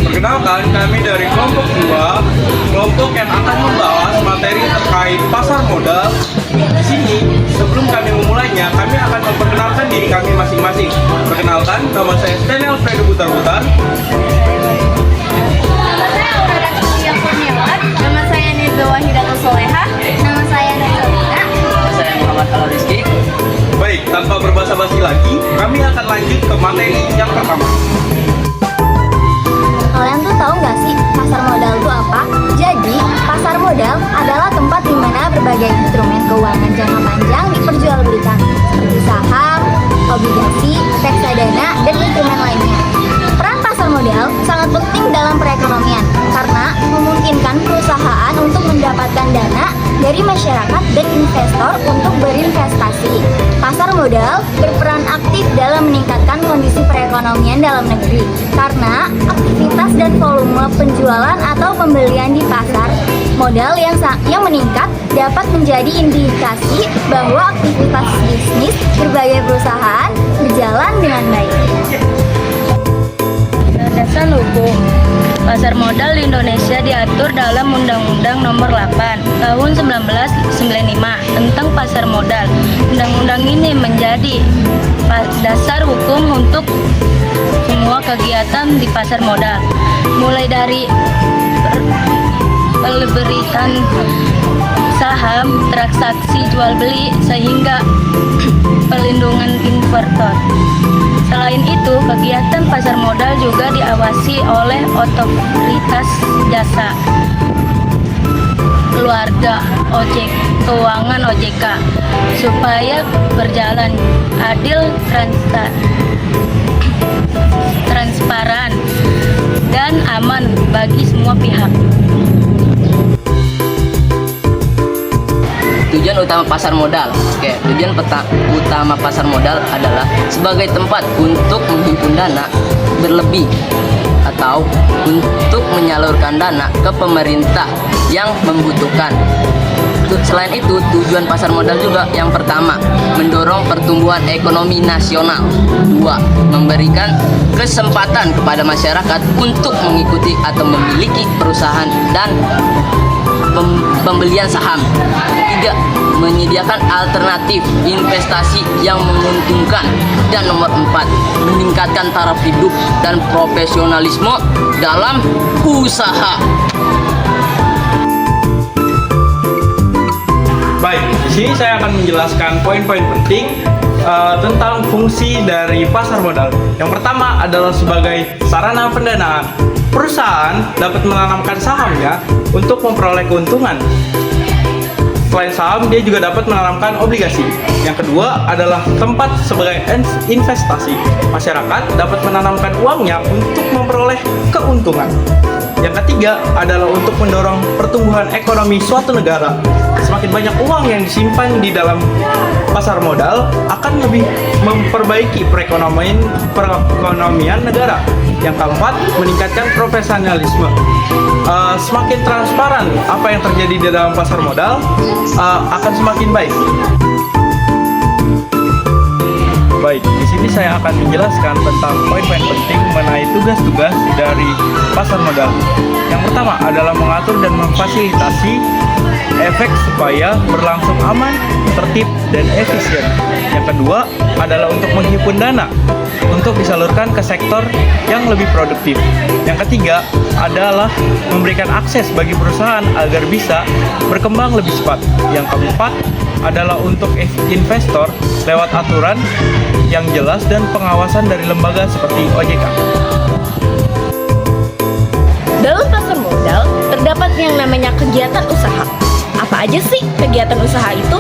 Perkenalkan, kami dari kelompok 2, kelompok yang akan membahas materi terkait pasar modal. Di sini, sebelum kami memulainya, kami akan memperkenalkan diri kami masing-masing. Perkenalkan, nama saya Stanley Alfredo Butar-Butar. Nama saya Aurora Yang Kurniawan. Nama saya Niza Wahidatul Soleha. Nama saya Nazalina. Nama saya Muhammad Al Rizky. Baik, tanpa berbasa-basi lagi, kami akan lanjut ke materi yang pertama. Kalian tuh tahu nggak sih pasar modal itu apa? Jadi, pasar modal adalah tempat di mana berbagai instrumen keuangan jangka panjang diperjualbelikan, seperti saham, obligasi, reksadana, dan instrumen lainnya. Peran pasar modal sangat penting dalam perekonomian karena memungkinkan perusahaan untuk mendapatkan dana dari masyarakat dan investor untuk berinvestasi. Pasar modal berperan aktif dalam meningkatkan kondisi perekonomian dalam negeri karena aktivitas dan volume penjualan atau pembelian di pasar modal yang meningkat dapat menjadi indikasi bahwa aktivitas bisnis berbagai perusahaan berjalan dengan baik. Landasan hukum. Pasar modal di Indonesia diatur dalam Undang-Undang Nomor 8 Tahun 1995 tentang pasar modal. Undang-undang ini menjadi dasar hukum untuk semua kegiatan di pasar modal, mulai dari pemberian saham, transaksi jual beli, sehingga perlindungan investor. Selain itu, kegiatan pasar modal juga diawasi oleh Otoritas Jasa Keluarga Keuangan OJK supaya berjalan adil, transparan, dan aman bagi semua pihak. Tujuan utama pasar modal. Tujuan utama pasar modal adalah sebagai tempat untuk menghimpun dana berlebih atau untuk menyalurkan dana ke pemerintah yang membutuhkan. Selain itu, tujuan pasar modal juga yang pertama, mendorong pertumbuhan ekonomi nasional. 2, memberikan kesempatan kepada masyarakat untuk mengikuti atau memiliki perusahaan dan pembelian saham. 3, menyediakan alternatif investasi yang menguntungkan. Dan nomor 4, meningkatkan taraf hidup dan profesionalisme dalam usaha. Baik, di sini saya akan menjelaskan poin-poin penting tentang fungsi dari pasar modal. Yang pertama adalah sebagai sarana pendanaan. Perusahaan dapat menanamkan sahamnya untuk memperoleh keuntungan. Selain saham, dia juga dapat menanamkan obligasi. Yang kedua adalah tempat sebagai investasi. Masyarakat dapat menanamkan uangnya untuk memperoleh keuntungan. Yang ketiga adalah untuk mendorong pertumbuhan ekonomi suatu negara. Semakin banyak uang yang disimpan di dalam pasar modal akan lebih memperbaiki perekonomian negara. Yang keempat, meningkatkan profesionalisme. Semakin transparan apa yang terjadi di dalam pasar modal akan semakin baik. Baik, di sini saya akan menjelaskan tentang poin-poin penting mengenai tugas-tugas dari pasar modal. Yang pertama adalah mengatur dan memfasilitasi efek supaya berlangsung aman, tertib, dan efisien. Yang kedua adalah untuk menghimpun dana untuk disalurkan ke sektor yang lebih produktif. Yang ketiga adalah memberikan akses bagi perusahaan agar bisa berkembang lebih cepat. Yang keempat adalah untuk investor lewat aturan yang jelas dan pengawasan dari lembaga seperti OJK. Dalam pasar modal terdapat yang namanya kegiatan usaha. Apa aja sih kegiatan usaha itu?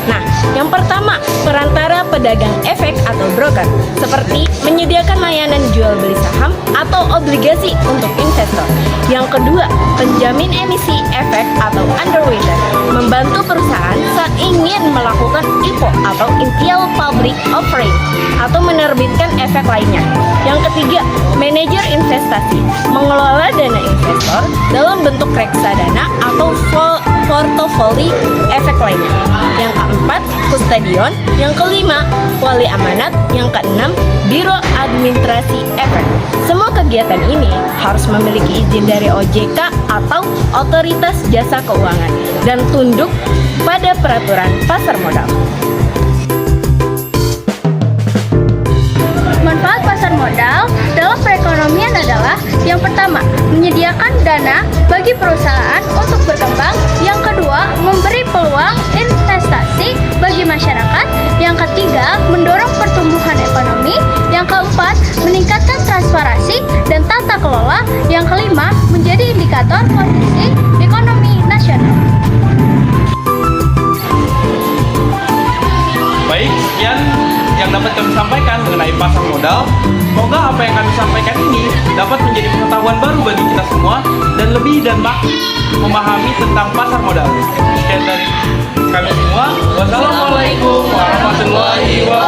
Nah, yang pertama, perantara pedagang efek atau broker, seperti menyediakan layanan jual beli saham atau atau obligasi untuk investor. Yang kedua, penjamin emisi efek atau underwriter, membantu perusahaan saat ingin melakukan IPO atau Initial Public Offering atau menerbitkan efek lainnya. Yang ketiga, manajer investasi, mengelola dana investor dalam bentuk reksadana atau portofoli efek lainnya. Yang keempat, kustodion. Yang kelima, wali amanat. Yang keenam, biro administrasi efek. Semua kegiatan ini harus memiliki izin dari OJK atau otoritas jasa keuangan dan tunduk pada peraturan pasar modal. Manfaat pasar modal dalam perekonomian adalah yang pertama, menyediakan dana bagi perusahaan untuk berkembang. Yang kedua, memberi peluang investasi bagi masyarakat. Yang ketiga, mendorong pertumbuhan ekonomi. Yang keempat, meningkatkan transparansi dan tata kelola. Yang kelima, menjadi indikator kondisi ekonomi nasional. Baik, sekian yang dapat kami sampaikan mengenai pasar modal. Semoga apa yang kami sampaikan ini dapat menjadi pengetahuan baru bagi kita semua dan lebih dan makin memahami tentang pasar modal. Sekian dari kami semua. Wassalamualaikum warahmatullahi wabarakatuh.